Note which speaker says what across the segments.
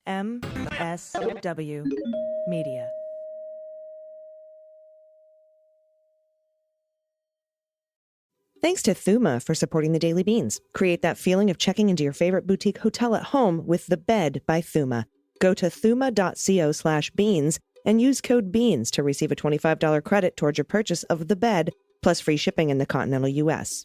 Speaker 1: MSW Media. Thanks to Thuma for supporting the Daily Beans. Create that feeling of checking into your favorite boutique hotel at home with The Bed by Thuma. Go to thuma.co/beans and use code BEANS to receive a $25 credit towards your purchase of The Bed, plus free shipping in the continental U.S.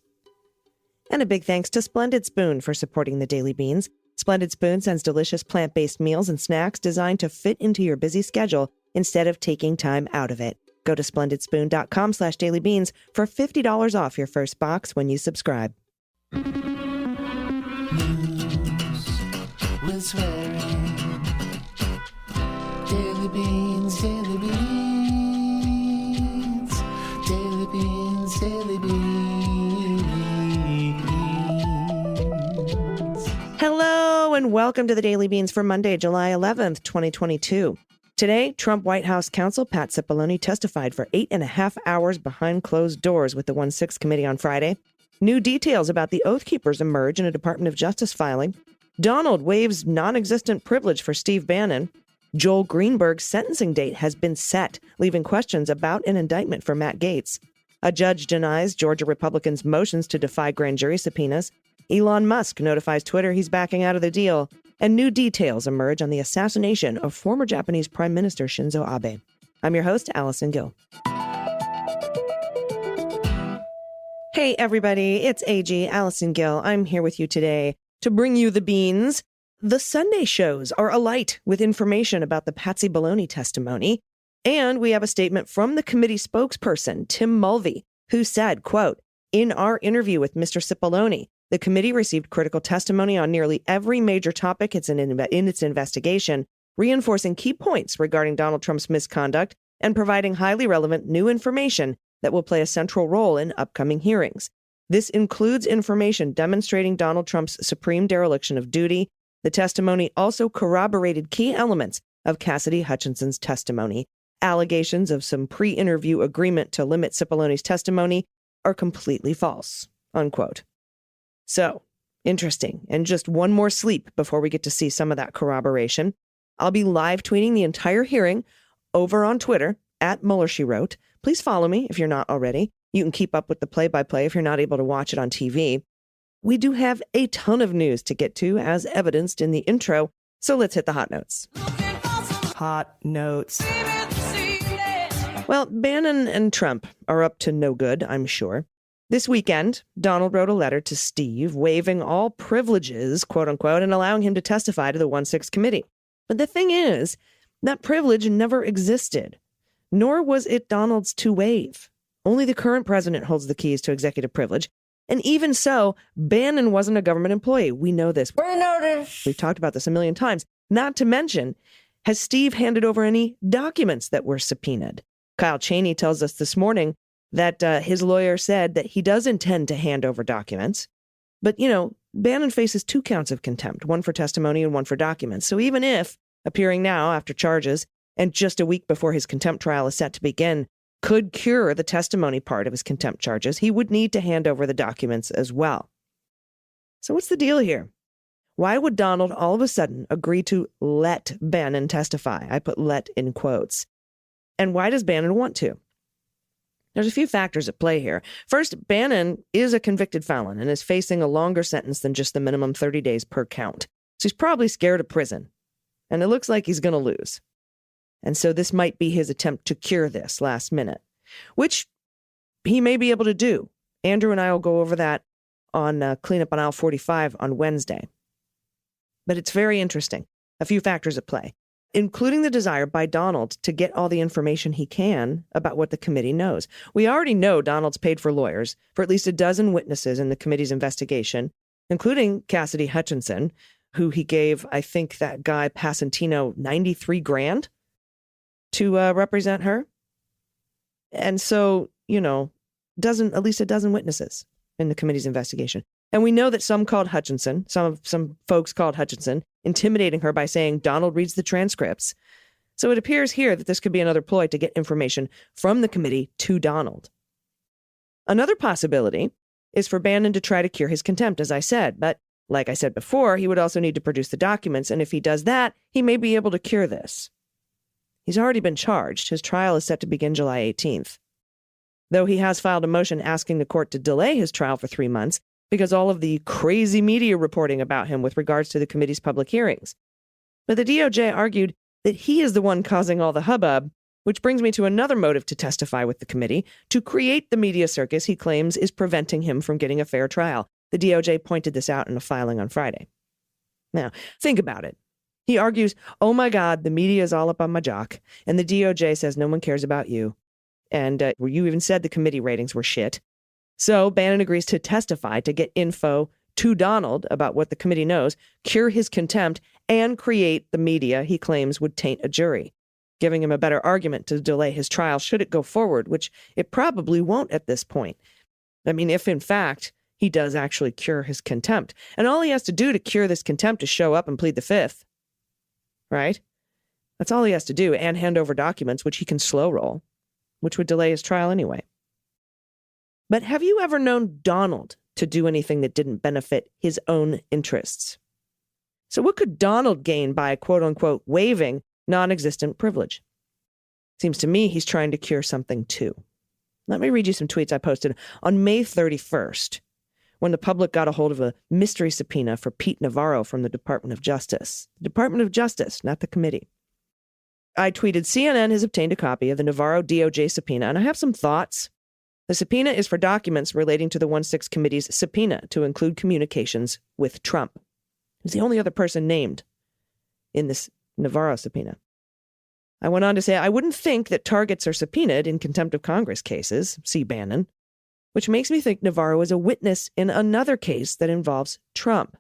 Speaker 1: And a big thanks to Splendid Spoon for supporting the Daily Beans. Splendid Spoon sends delicious plant-based meals and snacks designed to fit into your busy schedule instead of taking time out of it. Go to splendidspoon.com/dailybeans for $50 off your first box when you subscribe.
Speaker 2: News with swearing. Daily Beans, Daily Beans. Daily Beans, Daily Beans.
Speaker 1: Hello and welcome to the Daily Beans for Monday, July 11th, 2022. Today, Trump White House counsel Pat Cipollone testified for 8.5 hours behind closed doors with the 1-6 committee on Friday. New details about the Oath Keepers emerge in a Department of Justice filing. Donald waives non-existent privilege for Steve Bannon. Joel Greenberg's sentencing date has been set, leaving questions about an indictment for Matt Gaetz. A judge denies Georgia Republicans' motions to defy grand jury subpoenas. Elon Musk notifies Twitter he's backing out of the deal. And new details emerge on the assassination of former Japanese Prime Minister Shinzo Abe. I'm your host, Allison Gill. Hey, everybody, it's AG, Allison Gill. I'm here with you today to bring you the beans. The Sunday shows are alight with information about the Patsy Baloney testimony. And we have a statement from the committee spokesperson, Tim Mulvey, who said, quote, "In our interview with Mr. Cipollone, the committee received critical testimony on nearly every major topic in its investigation, reinforcing key points regarding Donald Trump's misconduct and providing highly relevant new information that will play a central role in upcoming hearings. This includes information demonstrating Donald Trump's supreme dereliction of duty. The testimony also corroborated key elements of Cassidy Hutchinson's testimony. Allegations of some pre-interview agreement to limit Cipollone's testimony are completely false," unquote. So, interesting. And just one more sleep before we get to see some of that corroboration. I'll be live tweeting the entire hearing over on Twitter at Mueller, She Wrote. Please follow me if you're not already. You can keep up with the play-by-play if you're not able to watch it on TV. We do have a ton of news to get to, as evidenced in the intro. So let's hit the hot notes. Hot notes. Well, Bannon and Trump are up to no good, I'm sure. This weekend, Donald wrote a letter to Steve waiving all privileges, quote unquote, and allowing him to testify to the 1-6 committee. But the thing is, that privilege never existed, nor was it Donald's to waive. Only the current president holds the keys to executive privilege. And even so, Bannon wasn't a government employee. We know this. We've talked about this a million times. Not to mention, has Steve handed over any documents that were subpoenaed? Kyle Cheney tells us this morning that his lawyer said that he does intend to hand over documents. But, Bannon faces 2 counts of contempt, one for testimony and one for documents. So even if, appearing now after charges and just a week before his contempt trial is set to begin, could cure the testimony part of his contempt charges, he would need to hand over the documents as well. So what's the deal here? Why would Donald all of a sudden agree to let Bannon testify? I put "let" in quotes. And why does Bannon want to? There's a few factors at play here. First, Bannon is a convicted felon and is facing a longer sentence than just the minimum 30 days per count. So he's probably scared of prison. And it looks like he's going to lose. And so this might be his attempt to cure this last minute, which he may be able to do. Andrew and I will go over that on Cleanup on Aisle 45 on Wednesday. But it's very interesting. A few factors at play, including the desire by Donald to get all the information he can about what the committee knows. We already know Donald's paid for lawyers for at least a dozen witnesses in the committee's investigation, including Cassidy Hutchinson, who he gave, I think, that guy Passantino $93,000 to represent her. And so, at least a dozen witnesses in the committee's investigation. And we know that some folks called Hutchinson, intimidating her by saying Donald reads the transcripts. So it appears here that this could be another ploy to get information from the committee to Donald. Another possibility is for Bannon to try to cure his contempt, as I said, but Like I said before, he would also need to produce the documents, and if he does that, he may be able to cure this. He's already been charged. His trial is set to begin July 18th. Though he has filed a motion asking the court to delay his trial for 3 months because all of the crazy media reporting about him with regards to the committee's public hearings. But the DOJ argued that he is the one causing all the hubbub, which brings me to another motive to testify with the committee, to create the media circus he claims is preventing him from getting a fair trial. The DOJ pointed this out in a filing on Friday. Now, think about it. He argues, oh my God, the media is all up on my jock, and the DOJ says no one cares about you. And you even said the committee ratings were shit. So Bannon agrees to testify to get info to Donald about what the committee knows, cure his contempt, and create the media he claims would taint a jury, giving him a better argument to delay his trial should it go forward, which it probably won't at this point. I mean, if in fact he does actually cure his contempt. And all he has to do to cure this contempt is show up and plead the fifth. Right? That's all he has to do, and hand over documents, which he can slow roll, which would delay his trial anyway. But have you ever known Donald to do anything that didn't benefit his own interests? So what could Donald gain by, quote unquote, waiving non-existent privilege? Seems to me he's trying to cure something too. Let me read you some tweets I posted on May 31st, when the public got a hold of a mystery subpoena for Pete Navarro from the Department of Justice. The Department of Justice, not the committee. I tweeted, CNN has obtained a copy of the Navarro DOJ subpoena, and I have some thoughts. The subpoena is for documents relating to the 1-6 committee's subpoena to include communications with Trump. He's the only other person named in this Navarro subpoena. I went on to say, I wouldn't think that targets are subpoenaed in contempt of Congress cases, see Bannon, which makes me think Navarro is a witness in another case that involves Trump.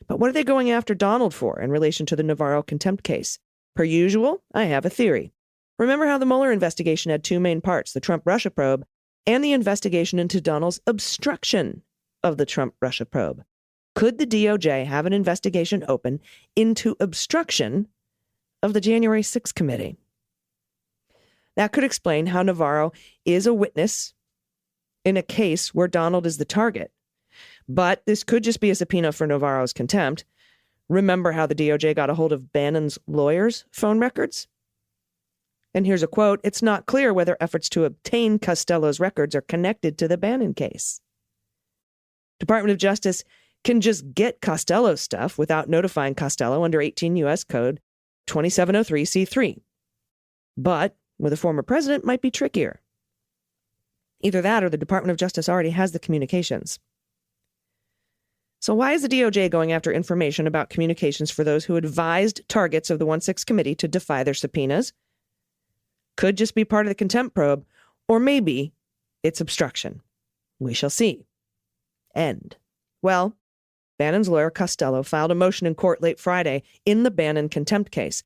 Speaker 1: But what are they going after Donald for in relation to the Navarro contempt case? Per usual, I have a theory. Remember how the Mueller investigation had two main parts, the Trump-Russia probe and the investigation into Donald's obstruction of the Trump-Russia probe. Could the DOJ have an investigation open into obstruction of the January 6th committee? That could explain how Navarro is a witness in a case where Donald is the target. But this could just be a subpoena for Navarro's contempt. Remember how the DOJ got a hold of Bannon's lawyers' phone records? And here's a quote, it's not clear whether efforts to obtain Costello's records are connected to the Bannon case. Department of Justice can just get Costello's stuff without notifying Costello under 18 U.S. Code 2703C3. But with a former president might be trickier. Either that or the Department of Justice already has the communications. So why is the DOJ going after information about communications for those who advised targets of the 1-6 committee to defy their subpoenas? Could just be part of the contempt probe, or maybe it's obstruction. We shall see. End. Well, Bannon's lawyer Costello filed a motion in court late Friday in the Bannon contempt case.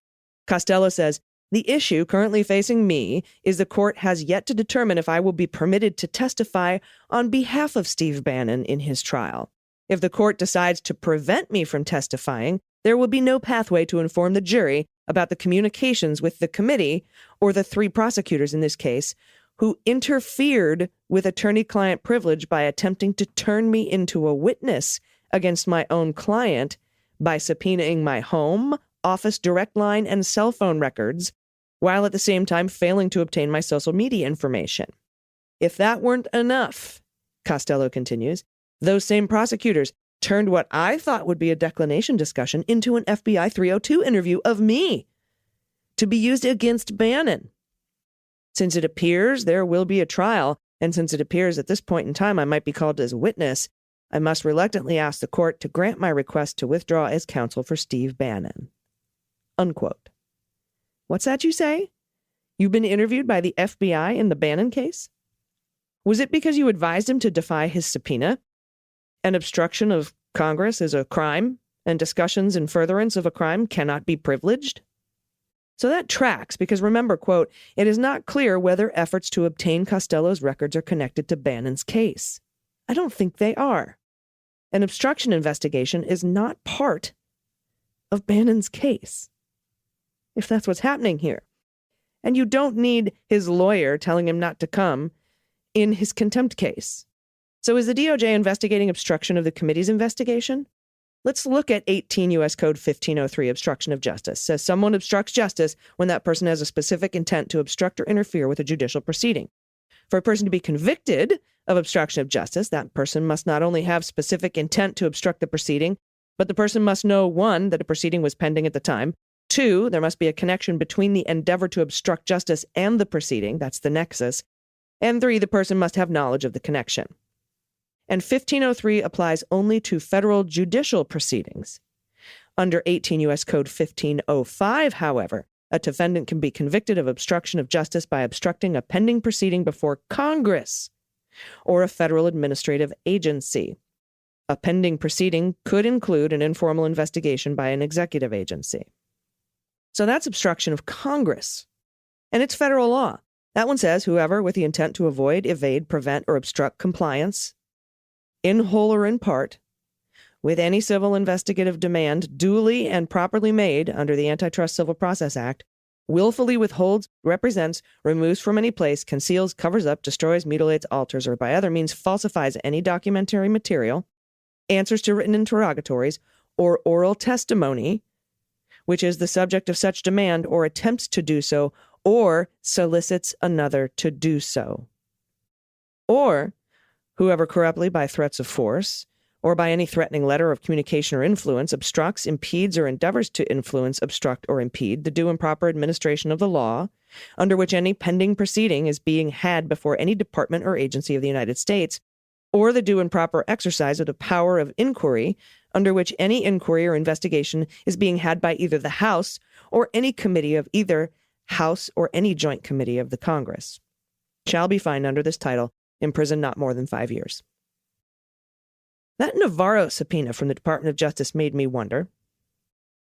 Speaker 1: Costello says, the issue currently facing me is the court has yet to determine if I will be permitted to testify on behalf of Steve Bannon in his trial. If the court decides to prevent me from testifying, there will be no pathway to inform the jury about the communications with the committee or the three prosecutors in this case who interfered with attorney-client privilege by attempting to turn me into a witness against my own client by subpoenaing my home, office direct line, and cell phone records, while at the same time failing to obtain my social media information. If that weren't enough, Costello continues, those same prosecutors turned what I thought would be a declination discussion into an FBI 302 interview of me to be used against Bannon. Since it appears there will be a trial, and since it appears at this point in time I might be called as a witness, I must reluctantly ask the court to grant my request to withdraw as counsel for Steve Bannon. Unquote. What's that you say? You've been interviewed by the FBI in the Bannon case? Was it because you advised him to defy his subpoena? An obstruction of Congress is a crime, and discussions in furtherance of a crime cannot be privileged? So that tracks, because remember, quote, it is not clear whether efforts to obtain Costello's records are connected to Bannon's case. I don't think they are. An obstruction investigation is not part of Bannon's case, if that's what's happening here. And you don't need his lawyer telling him not to come in his contempt case. So is the DOJ investigating obstruction of the committee's investigation? Let's look at 18 U.S. Code 1503, obstruction of justice. It says someone obstructs justice when that person has a specific intent to obstruct or interfere with a judicial proceeding. For a person to be convicted of obstruction of justice, that person must not only have specific intent to obstruct the proceeding, but the person must know, 1, that a proceeding was pending at the time. 2, there must be a connection between the endeavor to obstruct justice and the proceeding. That's the nexus. And 3, the person must have knowledge of the connection. And 1503 applies only to federal judicial proceedings. Under 18 U.S. Code 1505, however, a defendant can be convicted of obstruction of justice by obstructing a pending proceeding before Congress or a federal administrative agency. A pending proceeding could include an informal investigation by an executive agency. So that's obstruction of Congress. And it's federal law. That one says whoever with the intent to avoid, evade, prevent, or obstruct compliance, in whole or in part, with any civil investigative demand duly and properly made under the Antitrust Civil Process Act, willfully withholds, represents, removes from any place, conceals, covers up, destroys, mutilates, alters, or by other means falsifies any documentary material, answers to written interrogatories, or oral testimony, which is the subject of such demand, or attempts to do so, or solicits another to do so. Or whoever corruptly by threats of force, or by any threatening letter of communication or influence, obstructs, impedes, or endeavors to influence, obstruct, or impede the due and proper administration of the law, under which any pending proceeding is being had before any department or agency of the United States, or the due and proper exercise of the power of inquiry, under which any inquiry or investigation is being had by either the House or any committee of either House or any joint committee of the Congress, shall be fined under this title, in prison not more than 5 years. That Navarro subpoena from the Department of Justice made me wonder.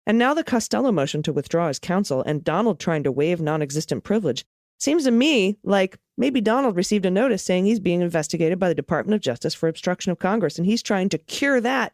Speaker 1: And now the Costello motion to withdraw his counsel and Donald trying to waive non-existent privilege seems to me like maybe Donald received a notice saying he's being investigated by the Department of Justice for obstruction of Congress, and he's trying to cure that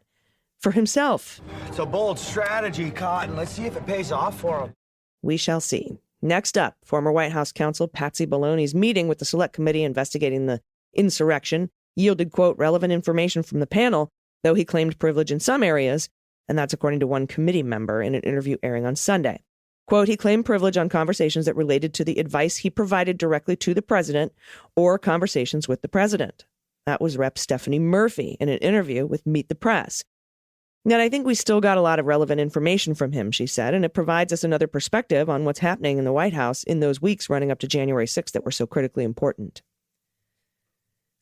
Speaker 1: for himself.
Speaker 3: It's a bold strategy, Cotton. Let's see if it pays off for him.
Speaker 1: We shall see. Next up, former White House counsel Patsy Baloney's meeting with the Select Committee investigating the insurrection yielded, quote, relevant information from the panel, though he claimed privilege in some areas, and that's according to one committee member in an interview airing on Sunday. Quote, he claimed privilege on conversations that related to the advice he provided directly to the president or conversations with the president. That was Rep. Stephanie Murphy in an interview with Meet the Press. Yet I think we still got a lot of relevant information from him, she said, and it provides us another perspective on what's happening in the White House in those weeks running up to January 6th that were so critically important.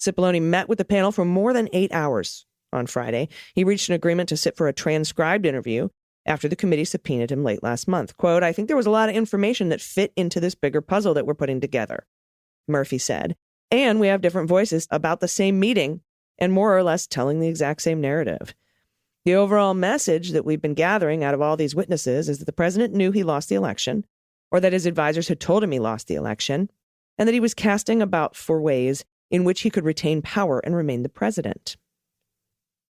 Speaker 1: Cipollone met with the panel for more than 8 hours on Friday. He reached an agreement to sit for a transcribed interview after the committee subpoenaed him late last month. Quote, I think there was a lot of information that fit into this bigger puzzle that we're putting together, Murphy said. And we have different voices about the same meeting and more or less telling the exact same narrative. The overall message that we've been gathering out of all these witnesses is that the president knew he lost the election, or that his advisors had told him he lost the election, and that he was casting about for ways in which he could retain power and remain the president.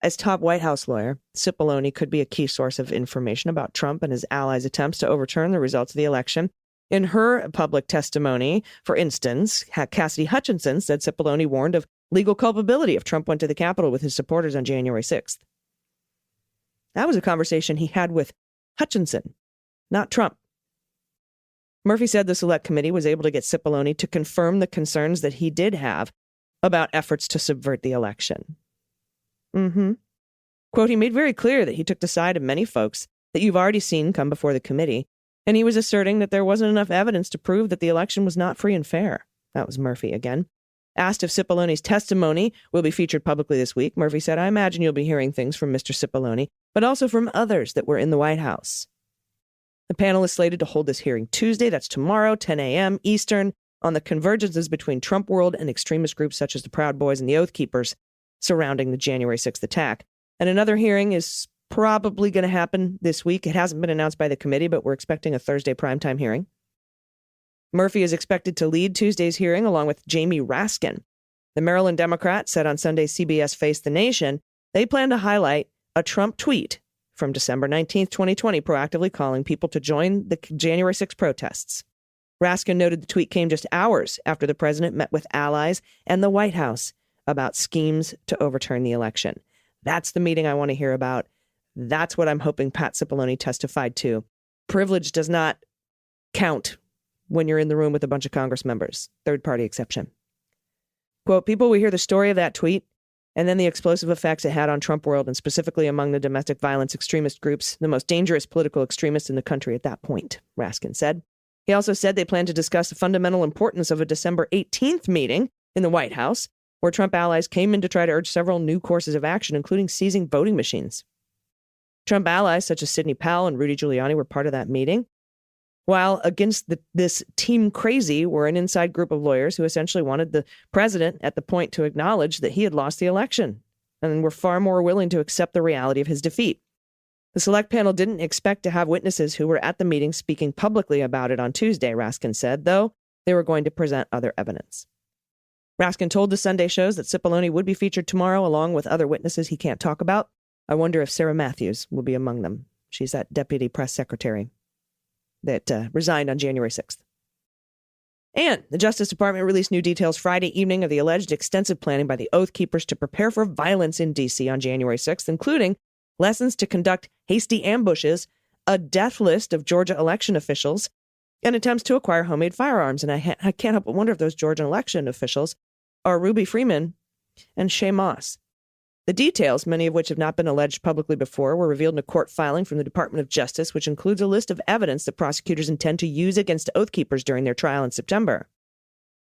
Speaker 1: As top White House lawyer, Cipollone could be a key source of information about Trump and his allies' attempts to overturn the results of the election. In her public testimony, for instance, Cassidy Hutchinson said Cipollone warned of legal culpability if Trump went to the Capitol with his supporters on January 6th. That was a conversation he had with Hutchinson, not Trump. Murphy said the Select Committee was able to get Cipollone to confirm the concerns that he did have about efforts to subvert the election. Quote, he made very clear that he took the side of many folks that you've already seen come before the committee, and he was asserting that there wasn't enough evidence to prove that the election was not free and fair. That was Murphy again. Asked if Cipollone's testimony will be featured publicly this week, Murphy said, I imagine you'll be hearing things from Mr. Cipollone, but also from others that were in the White House. The panel is slated to hold this hearing Tuesday, that's tomorrow, 10 a.m. Eastern, on the convergences between Trump world and extremist groups such as the Proud Boys and the Oath Keepers surrounding the January 6th attack. And another hearing is probably going to happen this week. It hasn't been announced by the committee, but we're expecting a Thursday primetime hearing. Murphy is expected to lead Tuesday's hearing along with Jamie Raskin. The Maryland Democrat said on Sunday's CBS Face the Nation, they plan to highlight a Trump tweet from December 19th, 2020, proactively calling people to join the January 6th protests. Raskin noted the tweet came just hours after the president met with allies and the White House about schemes to overturn the election. That's the meeting I want to hear about. That's what I'm hoping Pat Cipollone testified to. Privilege does not count when you're in the room with a bunch of Congress members. Third-party exception. Quote, people will hear the story of that tweet and then the explosive effects it had on Trump world, and specifically among the domestic violence extremist groups, the most dangerous political extremists in the country at that point, Raskin said. He also said they plan to discuss the fundamental importance of a December 18th meeting in the White House, where Trump allies came in to try to urge several new courses of action, including seizing voting machines. Trump allies such as Sidney Powell and Rudy Giuliani were part of that meeting, while against this team crazy were an inside group of lawyers who essentially wanted the president at the point to acknowledge that he had lost the election and were far more willing to accept the reality of his defeat. The select panel didn't expect to have witnesses who were at the meeting speaking publicly about it on Tuesday, Raskin said, though they were going to present other evidence. Raskin told the Sunday shows that Cipollone would be featured tomorrow along with other witnesses he can't talk about. I wonder if Sarah Matthews will be among them. She's that deputy press secretary that resigned on January 6th. And the Justice Department released new details Friday evening of the alleged extensive planning by the Oath Keepers to prepare for violence in D.C. on January 6th, including lessons to conduct hasty ambushes, a death list of Georgia election officials, and attempts to acquire homemade firearms. And I can't help but wonder if those Georgia election officials are Ruby Freeman and Shay Moss. The details, many of which have not been alleged publicly before, were revealed in a court filing from the Department of Justice, which includes a list of evidence that prosecutors intend to use against Oath Keepers during their trial in September.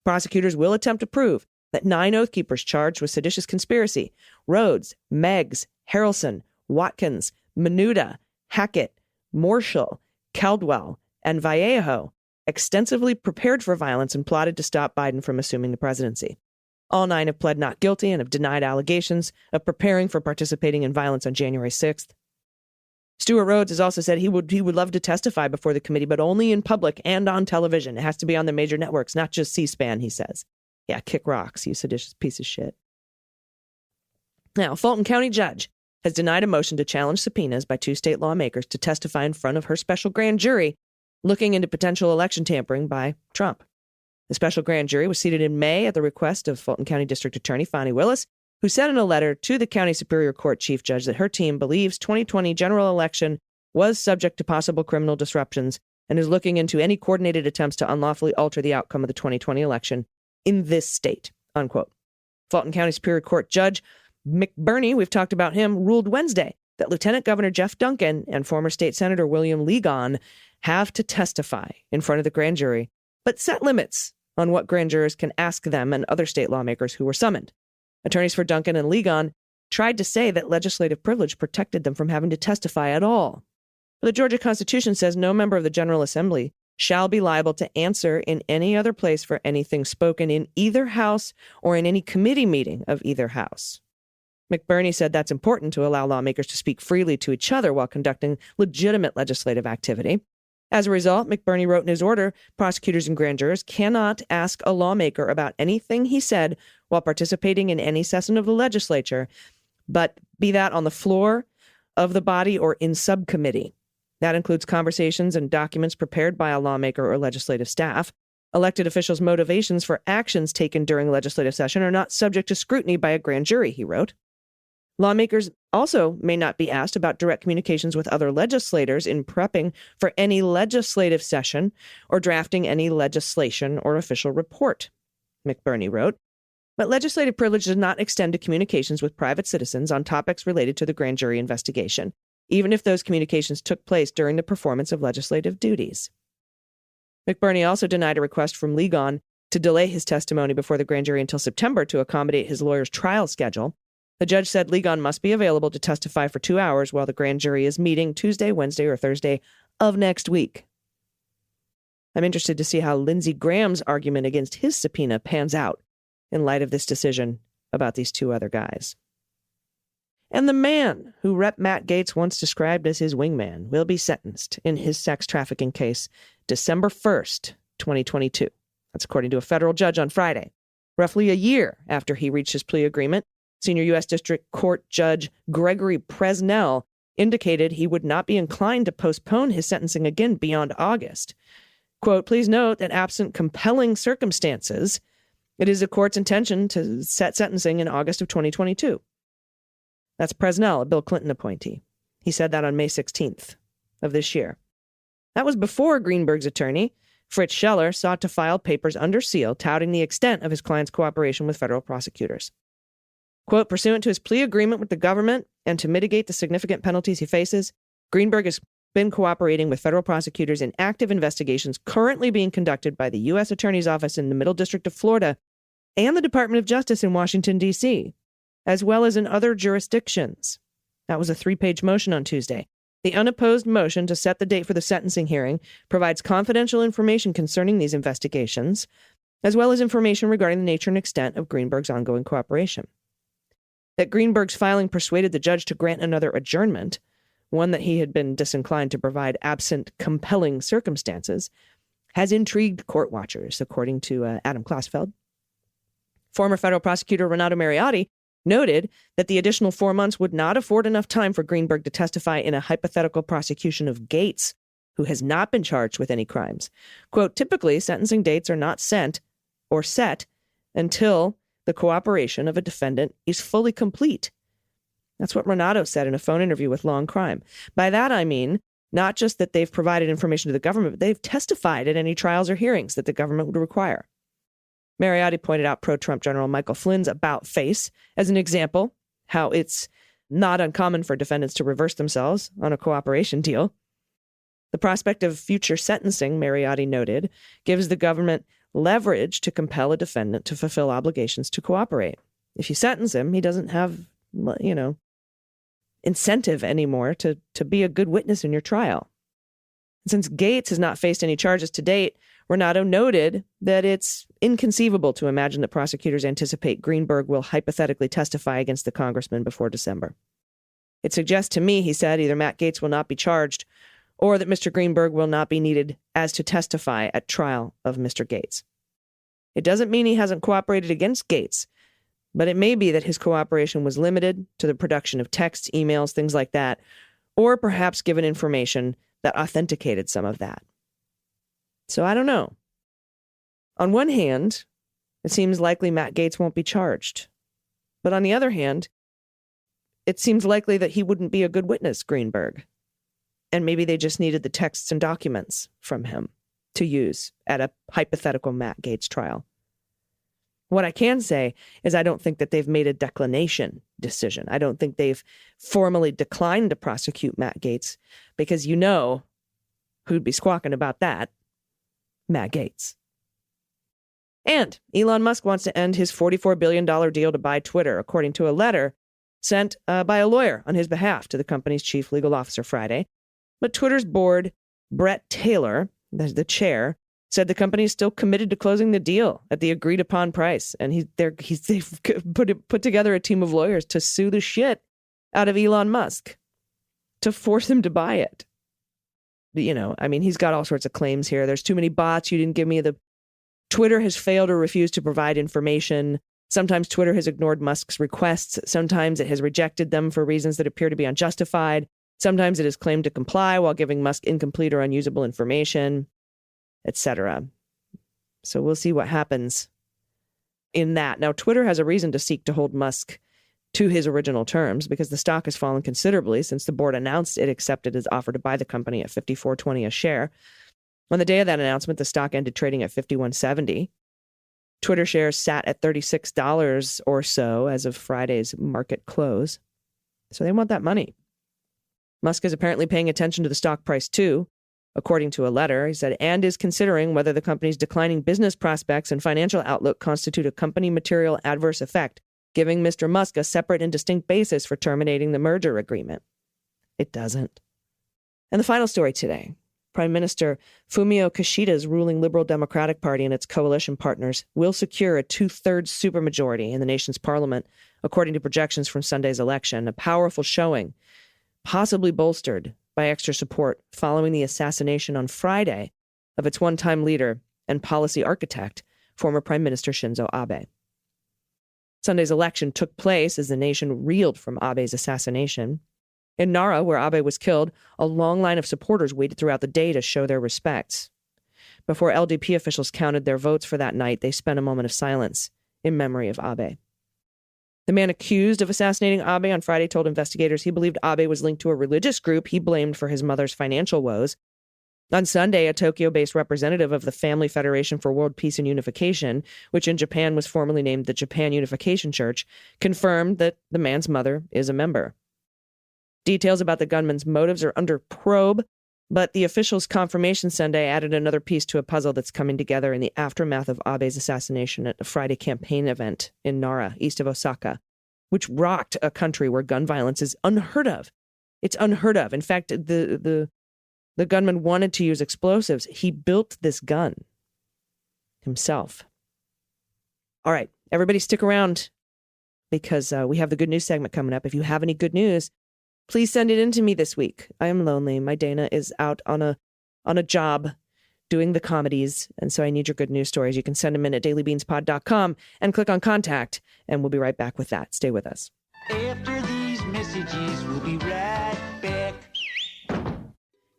Speaker 1: Prosecutors will attempt to prove that 9 Oath Keepers charged with seditious conspiracy, Rhodes, Meggs, Harrelson, Watkins, Menuda, Hackett, Marshall, Caldwell, and Vallejo, extensively prepared for violence and plotted to stop Biden from assuming the presidency. All 9 have pled not guilty and have denied allegations of preparing for participating in violence on January 6th. Stuart Rhodes has also said he would love to testify before the committee, but only in public and on television. It has to be on the major networks, not just C-SPAN, he says. Yeah, kick rocks, you seditious piece of shit. Now, Fulton County judge has denied a motion to challenge subpoenas by 2 state lawmakers to testify in front of her special grand jury looking into potential election tampering by Trump. The special grand jury was seated in May at the request of Fulton County District Attorney Fani Willis, who said in a letter to the County Superior Court Chief Judge that her team believes 2020 general election was subject to possible criminal disruptions and is looking into any coordinated attempts to unlawfully alter the outcome of the 2020 election in this state, unquote. Fulton County Superior Court Judge McBurney, we've talked about him, ruled Wednesday that Lieutenant Governor Jeff Duncan and former State Senator William Ligon have to testify in front of the grand jury, but set limits on what grand jurors can ask them and other state lawmakers who were summoned. Attorneys for Duncan and Ligon tried to say that legislative privilege protected them from having to testify at all. But the Georgia Constitution says no member of the General Assembly shall be liable to answer in any other place for anything spoken in either house or in any committee meeting of either house. McBurney said that's important to allow lawmakers to speak freely to each other while conducting legitimate legislative activity. As a result, McBurney wrote in his order, prosecutors and grand jurors cannot ask a lawmaker about anything he said while participating in any session of the legislature, but be that on the floor of the body or in subcommittee. That includes conversations and documents prepared by a lawmaker or legislative staff. Elected officials' motivations for actions taken during legislative session are not subject to scrutiny by a grand jury, he wrote. Lawmakers also may not be asked about direct communications with other legislators in prepping for any legislative session or drafting any legislation or official report, McBurney wrote. But legislative privilege does not extend to communications with private citizens on topics related to the grand jury investigation, even if those communications took place during the performance of legislative duties. McBurney also denied a request from Ligon to delay his testimony before the grand jury until September to accommodate his lawyer's trial schedule. The judge said Ligon must be available to testify for 2 hours while the grand jury is meeting Tuesday, Wednesday, or Thursday of next week. I'm interested to see how Lindsey Graham's argument against his subpoena pans out in light of this decision about these 2 other guys. And the man who Rep. Matt Gaetz once described as his wingman will be sentenced in his sex trafficking case December 1st, 2022. That's according to a federal judge on Friday. Roughly a year after he reached his plea agreement, Senior U.S. District Court Judge Gregory Presnell indicated he would not be inclined to postpone his sentencing again beyond August. Quote, please note that absent compelling circumstances, it is the court's intention to set sentencing in August of 2022. That's Presnell, a Bill Clinton appointee. He said that on May 16th of this year. That was before Greenberg's attorney, Fritz Scheller, sought to file papers under seal touting the extent of his client's cooperation with federal prosecutors. Quote, pursuant to his plea agreement with the government and to mitigate the significant penalties he faces, Greenberg has been cooperating with federal prosecutors in active investigations currently being conducted by the U.S. Attorney's Office in the Middle District of Florida and the Department of Justice in Washington, D.C., as well as in other jurisdictions. That was a 3-page motion on Tuesday. The unopposed motion to set the date for the sentencing hearing provides confidential information concerning these investigations, as well as information regarding the nature and extent of Greenberg's ongoing cooperation. That Greenberg's filing persuaded the judge to grant another adjournment, one that he had been disinclined to provide absent compelling circumstances, has intrigued court watchers, according to Adam Klasfeld. Former federal prosecutor Renato Mariotti noted that the additional 4 months would not afford enough time for Greenberg to testify in a hypothetical prosecution of Gates, who has not been charged with any crimes. Quote, typically, sentencing dates are not sent or set until the cooperation of a defendant is fully complete. That's what Renato said in a phone interview with Law and Crime. By that, I mean, not just that they've provided information to the government, but they've testified at any trials or hearings that the government would require. Mariotti pointed out pro-Trump General Michael Flynn's about face as an example, how it's not uncommon for defendants to reverse themselves on a cooperation deal. The prospect of future sentencing, Mariotti noted, gives the government leverage to compel a defendant to fulfill obligations to cooperate. If you sentence him, he doesn't have, incentive anymore to be a good witness in your trial. Since Gates has not faced any charges to date, Renato noted that it's inconceivable to imagine that prosecutors anticipate Greenberg will hypothetically testify against the congressman before December. It suggests to me, he said, either Matt Gaetz will not be charged or that Mr. Greenberg will not be needed as to testify at trial of Mr. Gaetz. It doesn't mean he hasn't cooperated against Gaetz, but it may be that his cooperation was limited to the production of texts, emails, things like that, or perhaps given information that authenticated some of that. So I don't know. On one hand, it seems likely Matt Gaetz won't be charged. But on the other hand, it seems likely that he wouldn't be a good witness, Greenberg. And maybe they just needed the texts and documents from him to use at a hypothetical Matt Gaetz trial. What I can say is I don't think that they've made a declination decision. I don't think they've formally declined to prosecute Matt Gaetz because you know who'd be squawking about that. Matt Gaetz. And Elon Musk wants to end his $44 billion deal to buy Twitter, according to a letter sent by a lawyer on his behalf to the company's chief legal officer Friday. But Twitter's board, Brett Taylor, the chair, said the company is still committed to closing the deal at the agreed upon price. And they've put together a team of lawyers to sue the shit out of Elon Musk to force him to buy it. He's got all sorts of claims here. There's too many bots. You didn't give me the... Twitter has failed or refused to provide information. Sometimes Twitter has ignored Musk's requests. Sometimes it has rejected them for reasons that appear to be unjustified. Sometimes it has claimed to comply while giving Musk incomplete or unusable information, etc. So we'll see what happens in that. Now, Twitter has a reason to seek to hold Musk to his original terms because the stock has fallen considerably since the board announced it accepted its offer to buy the company at $54.20 a share. On the day of that announcement, the stock ended trading at $51.70. Twitter shares sat at $36 or so as of Friday's market close. So they want that money. Musk is apparently paying attention to the stock price too, according to a letter. He said, and is considering whether the company's declining business prospects and financial outlook constitute a company material adverse effect, giving Mr. Musk a separate and distinct basis for terminating the merger agreement. It doesn't. And the final story today. Prime Minister Fumio Kishida's ruling Liberal Democratic Party and its coalition partners will secure a 2/3 supermajority in the nation's parliament, according to projections from Sunday's election, a powerful showing, possibly bolstered by extra support following the assassination on Friday of its one-time leader and policy architect, former Prime Minister Shinzo Abe. Sunday's election took place as the nation reeled from Abe's assassination. In Nara, where Abe was killed, a long line of supporters waited throughout the day to show their respects. Before LDP officials counted their votes for that night, they spent a moment of silence in memory of Abe. The man accused of assassinating Abe on Friday told investigators he believed Abe was linked to a religious group he blamed for his mother's financial woes. On Sunday, a Tokyo-based representative of the Family Federation for World Peace and Unification, which in Japan was formerly named the Japan Unification Church, confirmed that the man's mother is a member. Details about the gunman's motives are under probe, but the official's confirmation Sunday added another piece to a puzzle that's coming together in the aftermath of Abe's assassination at a Friday campaign event in Nara, east of Osaka, which rocked a country where gun violence is unheard of. It's unheard of. In fact, the gunman wanted to use explosives. He built this gun himself. All right, everybody stick around because we have the good news segment coming up. If you have any good news, please send it in to me this week. I am lonely. My Dana is out on a job doing the comedies, and so I need your good news stories. You can send them in at dailybeanspod.com and click on contact, and we'll be right back with that. Stay with us.
Speaker 4: After these messages, we'll be right back.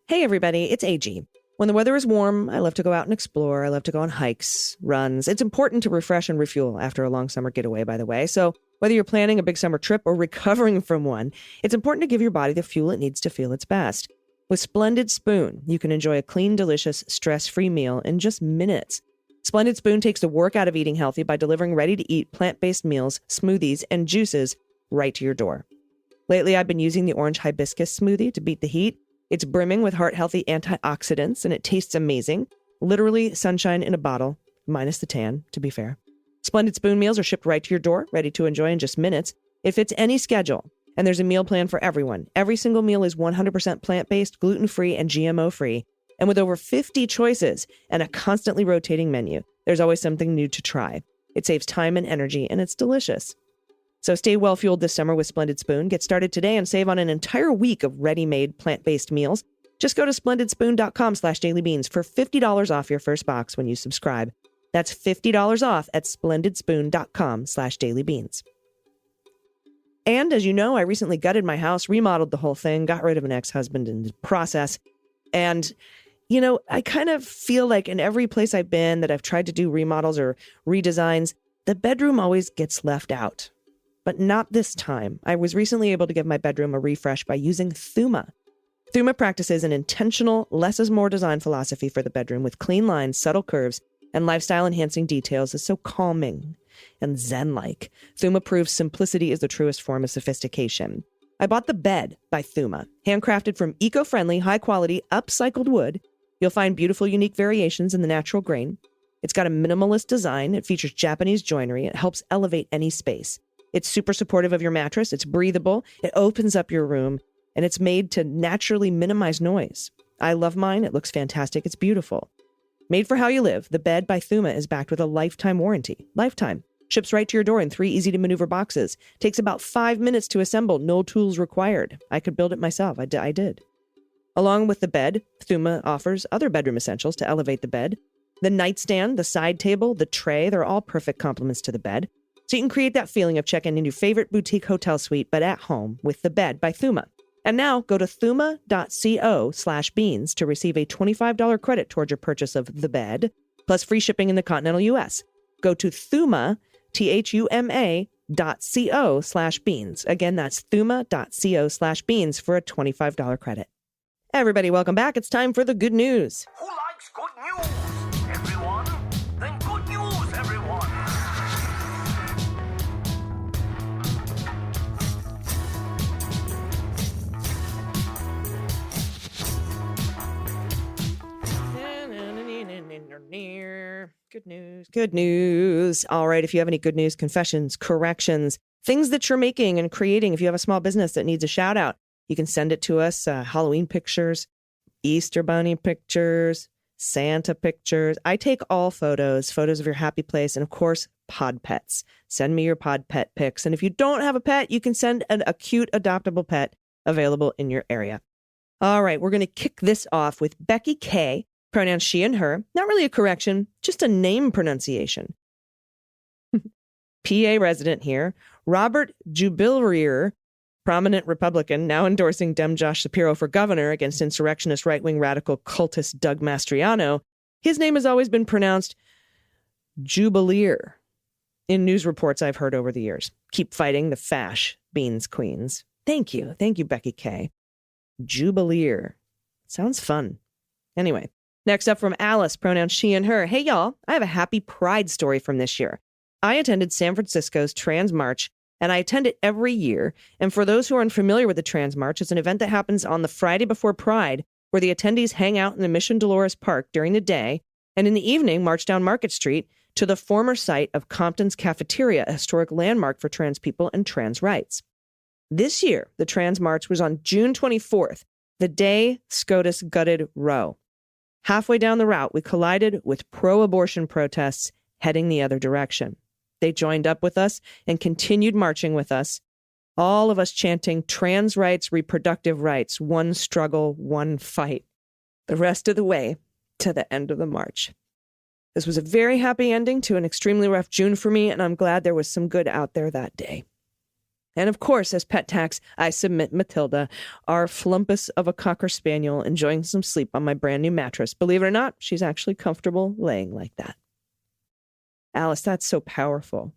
Speaker 1: Hey, everybody, it's AG. When the weather is warm, I love to go out and explore. I love to go on hikes, runs. It's important to refresh and refuel after a long summer getaway, by the way. So whether you're planning a big summer trip or recovering from one, it's important to give your body the fuel it needs to feel its best. With Splendid Spoon, you can enjoy a clean, delicious, stress-free meal in just minutes. Splendid Spoon takes the work out of eating healthy by delivering ready-to-eat plant-based meals, smoothies, and juices right to your door. Lately, I've been using the orange hibiscus smoothie to beat the heat. It's brimming with heart-healthy antioxidants, and it tastes amazing. Literally sunshine in a bottle, minus the tan, to be fair. Splendid Spoon meals are shipped right to your door, ready to enjoy in just minutes. It fits any schedule, and there's a meal plan for everyone. Every single meal is 100% plant-based, gluten-free, and GMO-free. And with over 50 choices and a constantly rotating menu, there's always something new to try. It saves time and energy, and it's delicious. So stay well-fueled this summer with Splendid Spoon. Get started today and save on an entire week of ready-made plant-based meals. Just go to splendidspoon.com/dailybeans for $50 off your first box when you subscribe. That's $50 off at splendidspoon.com/dailybeans. And as you know, I recently gutted my house, remodeled the whole thing, got rid of an ex-husband in the process. And, you know, I kind of feel like in every place I've been that I've tried to do remodels or redesigns, the bedroom always gets left out. But not this time. I was recently able to give my bedroom a refresh by using Thuma. Thuma practices an intentional, less is more design philosophy for the bedroom with clean lines, subtle curves, and lifestyle-enhancing details is so calming and zen-like. Thuma proves simplicity is the truest form of sophistication. I bought the bed by Thuma, handcrafted from eco-friendly, high-quality, upcycled wood. You'll find beautiful, unique variations in the natural grain. It's got a minimalist design. It features Japanese joinery. It helps elevate any space. It's super supportive of your mattress. It's breathable. It opens up your room, and it's made to naturally minimize noise. I love mine. It looks fantastic. It's beautiful. Made for how you live, the bed by Thuma is backed with a lifetime warranty. Lifetime. Ships right to your door in 3 easy-to-maneuver boxes. Takes about 5 minutes to assemble. No tools required. I could build it myself. I did. Along with the bed, Thuma offers other bedroom essentials to elevate the bed. The nightstand, the side table, the tray, they're all perfect complements to the bed. So you can create that feeling of checking in your favorite boutique hotel suite, but at home with the bed by Thuma. And now go to thuma.co/beans to receive a $25 credit towards your purchase of the bed, plus free shipping in the continental U.S. Go to Thuma, thuma.co/beans. Again, that's thuma.co/beans for a $25 credit. Everybody, welcome back. It's time for the good news.
Speaker 5: Who likes good news? Everyone? Then good news, everyone!
Speaker 1: Good news. Good news. All right. If you have any good news, confessions, corrections, things that you're making and creating, if you have a small business that needs a shout out, you can send it to us. Halloween pictures, Easter bunny pictures, Santa pictures. I take all photos of your happy place, and of course, pod pets. Send me your pod pet pics. And if you don't have a pet, you can send a cute adoptable pet available in your area. All right. We're going to kick this off with Becky K. Pronouns she and her. Not really a correction, just a name pronunciation. PA resident here. Robert Jubillier, prominent Republican, now endorsing Dem Josh Shapiro for governor against insurrectionist right-wing radical cultist Doug Mastriano. His name has always been pronounced Jubilier. in news reports I've heard over the years. Keep fighting the fash, beans queens. Thank you. Thank you, Becky K. Jubileer. Sounds fun. Anyway, next up from Alice, pronouns she and her. Hey, y'all, I have a happy pride story from this year. I attended San Francisco's Trans March, and I attend it every year. And for those who are unfamiliar with the Trans March, it's an event that happens on the Friday before Pride, where the attendees hang out in the Mission Dolores Park during the day, and in the evening march down Market Street to the former site of Compton's Cafeteria, a historic landmark for trans people and trans rights. This year, the Trans March was on June 24th, the day SCOTUS gutted Roe. Halfway down the route, we collided with pro-abortion protests heading the other direction. They joined up with us and continued marching with us, all of us chanting trans rights, reproductive rights, one struggle, one fight, the rest of the way to the end of the march. This was a very happy ending to an extremely rough June for me, and I'm glad there was some good out there that day. And of course, as pet tax, I submit Matilda, our flumpus of a Cocker Spaniel, enjoying some sleep on my brand new mattress. Believe it or not, she's actually comfortable laying like that. Alice, that's so powerful.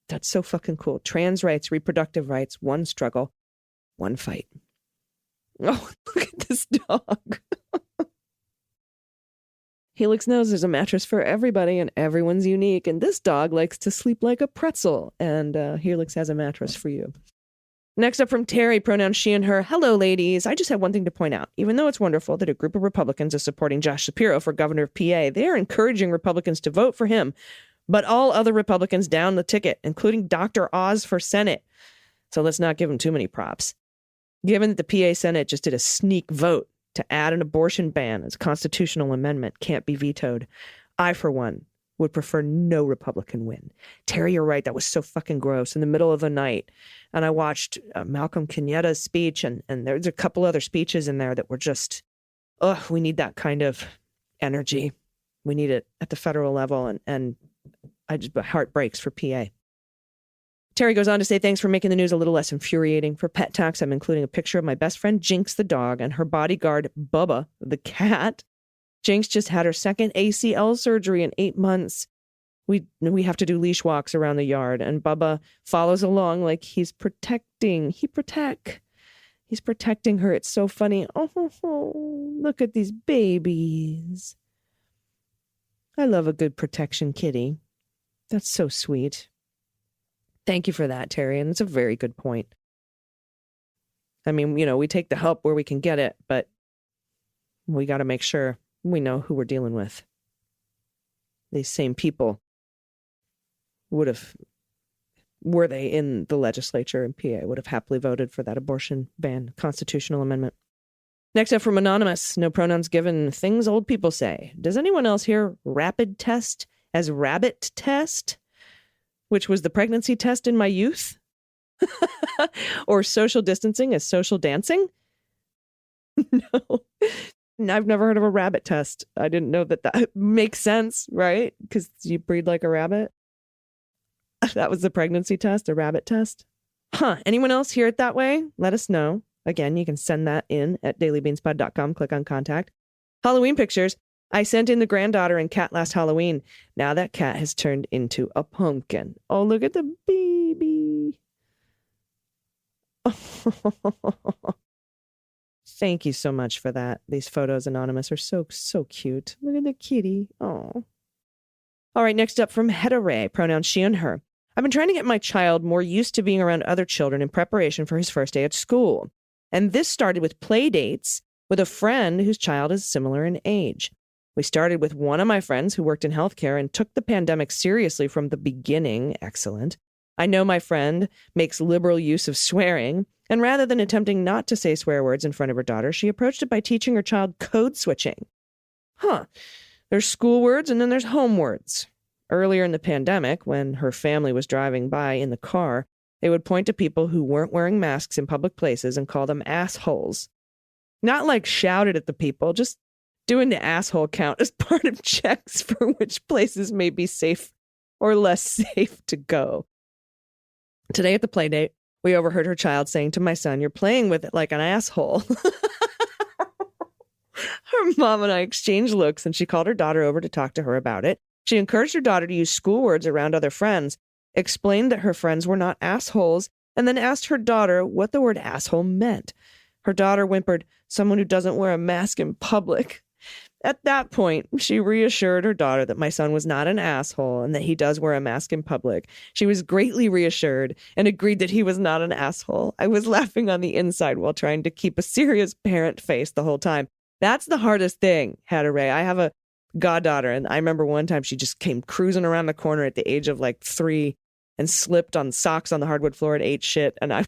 Speaker 1: That's so fucking cool. Trans rights, reproductive rights, one struggle, one fight. Oh, look at this dog. Helix knows there's a mattress for everybody and everyone's unique. And this dog likes to sleep like a pretzel. And Helix has a mattress for you. Next up from Terry, pronouns she and her. Hello, ladies. I just have one thing to point out. Even though it's wonderful that a group of Republicans is supporting Josh Shapiro for governor of PA, they are encouraging Republicans to vote for him. But all other Republicans down the ticket, including Dr. Oz for Senate. So let's not give him too many props. Given that the PA Senate just did a sneak vote to add an abortion ban as a constitutional amendment can't be vetoed, I, for one, would prefer no Republican win. Terry, you're right. That was so fucking gross in the middle of the night. And I watched Malcolm Kenyatta's speech, and there's a couple other speeches in there that were just, we need that kind of energy. We need it at the federal level. And my heart breaks for PA. Terry goes on to say, thanks for making the news a little less infuriating. For pet tax, I'm including a picture of my best friend Jinx the dog and her bodyguard Bubba the cat. Jinx just had her second ACL surgery in 8 months. We have to do leash walks around the yard, and Bubba follows along like he's protecting. He's protecting her. It's so funny. Oh, look at these babies. I love a good protection kitty. That's so sweet. Thank you for that, Terry. And it's a very good point. I mean, we take the help where we can get it, but we got to make sure we know who we're dealing with. These same people were they in the legislature in PA, would have happily voted for that abortion ban constitutional amendment. Next up from Anonymous, no pronouns given, things old people say. Does anyone else hear rapid test as rabbit test? Which was the pregnancy test in my youth? Or social distancing as social dancing? No. I've never heard of a rabbit test. I didn't know that makes sense, right? Because you breed like a rabbit. That was the pregnancy test, a rabbit test. Anyone else hear it that way? Let us know. Again, you can send that in at dailybeanspod.com. Click on contact. Halloween pictures. I sent in the granddaughter and cat last Halloween. Now that cat has turned into a pumpkin. Oh, look at the baby. Thank you so much for that. These photos, Anonymous, are so, so cute. Look at the kitty. Oh. All right, next up from Hedda Ray, pronouns she and her. I've been trying to get my child more used to being around other children in preparation for his first day at school. And this started with play dates with a friend whose child is similar in age. We started with one of my friends who worked in healthcare and took the pandemic seriously from the beginning. Excellent. I know my friend makes liberal use of swearing, and rather than attempting not to say swear words in front of her daughter, she approached it by teaching her child code switching. There's school words and then there's home words. Earlier in the pandemic, when her family was driving by in the car, they would point to people who weren't wearing masks in public places and call them assholes. Not like shouted at the people, just doing the asshole count as part of checks for which places may be safe or less safe to go. Today at the play date, we overheard her child saying to my son, "You're playing with it like an asshole." Her mom and I exchanged looks, and she called her daughter over to talk to her about it. She encouraged her daughter to use school words around other friends, explained that her friends were not assholes, and then asked her daughter what the word asshole meant. Her daughter whimpered, "Someone who doesn't wear a mask in public." At that point, she reassured her daughter that my son was not an asshole and that he does wear a mask in public. She was greatly reassured and agreed that he was not an asshole. I was laughing on the inside while trying to keep a serious parent face the whole time. That's the hardest thing, Hatteray. I have a goddaughter, and I remember one time she just came cruising around the corner at the age of like 3 and slipped on socks on the hardwood floor and ate shit. And I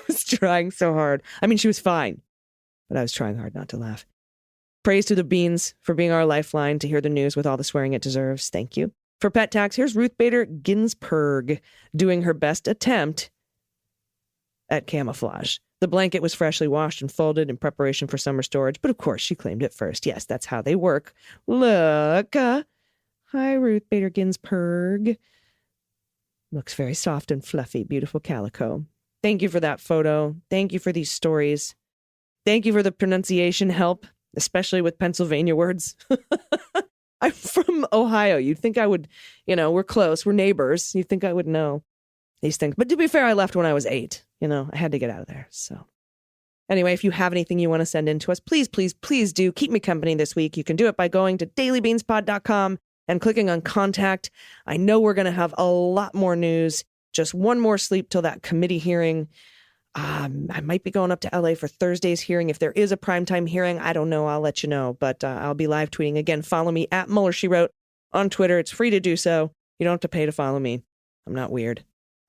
Speaker 1: was trying so hard. I mean, she was fine, but I was trying hard not to laugh. Praise to the beans for being our lifeline to hear the news with all the swearing it deserves. Thank you. For pet tax, here's Ruth Bader Ginsburg doing her best attempt at camouflage. The blanket was freshly washed and folded in preparation for summer storage, but of course she claimed it first. Yes, that's how they work. Look. Hi, Ruth Bader Ginsburg. Looks very soft and fluffy. Beautiful calico. Thank you for that photo. Thank you for these stories. Thank you for the pronunciation help, especially with Pennsylvania words. I'm from Ohio. You'd think I would, we're close. We're neighbors. You'd think I would know these things. But to be fair, I left when I was 8. I had to get out of there. So anyway, if you have anything you want to send in to us, please, please, please do keep me company this week. You can do it by going to dailybeanspod.com and clicking on contact. I know we're going to have a lot more news. Just one more sleep till that committee hearing. I might be going up to LA for Thursday's hearing. If there is a primetime hearing, I don't know. I'll let you know. But I'll be live tweeting. Again, follow me at Mueller, She Wrote on Twitter. It's free to do so. You don't have to pay to follow me. I'm not weird.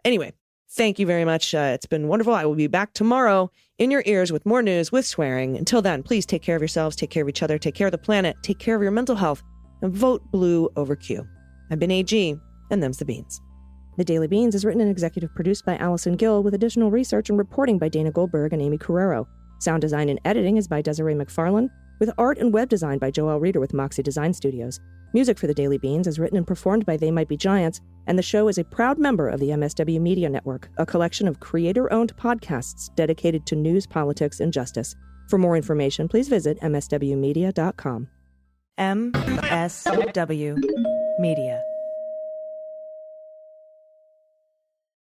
Speaker 1: Anyway, thank you very much. It's been wonderful. I will be back tomorrow in your ears with more news, with swearing. Until then, please take care of yourselves, take care of each other, take care of the planet, take care of your mental health, and vote blue over Q. I've been AG, and them's the beans. The Daily Beans is written and executive produced by Allison Gill with additional research and reporting by Dana Goldberg and Aimee Carrero. Sound design and editing is by Desiree McFarlane, with art and web design by Joelle Reeder with Moxie Design Studios. Music for The Daily Beans is written and performed by They Might Be Giants, and the show is a proud member of the MSW Media Network, a collection of creator-owned podcasts dedicated to news, politics, and justice. For more information, please visit mswmedia.com.
Speaker 6: MSW Media.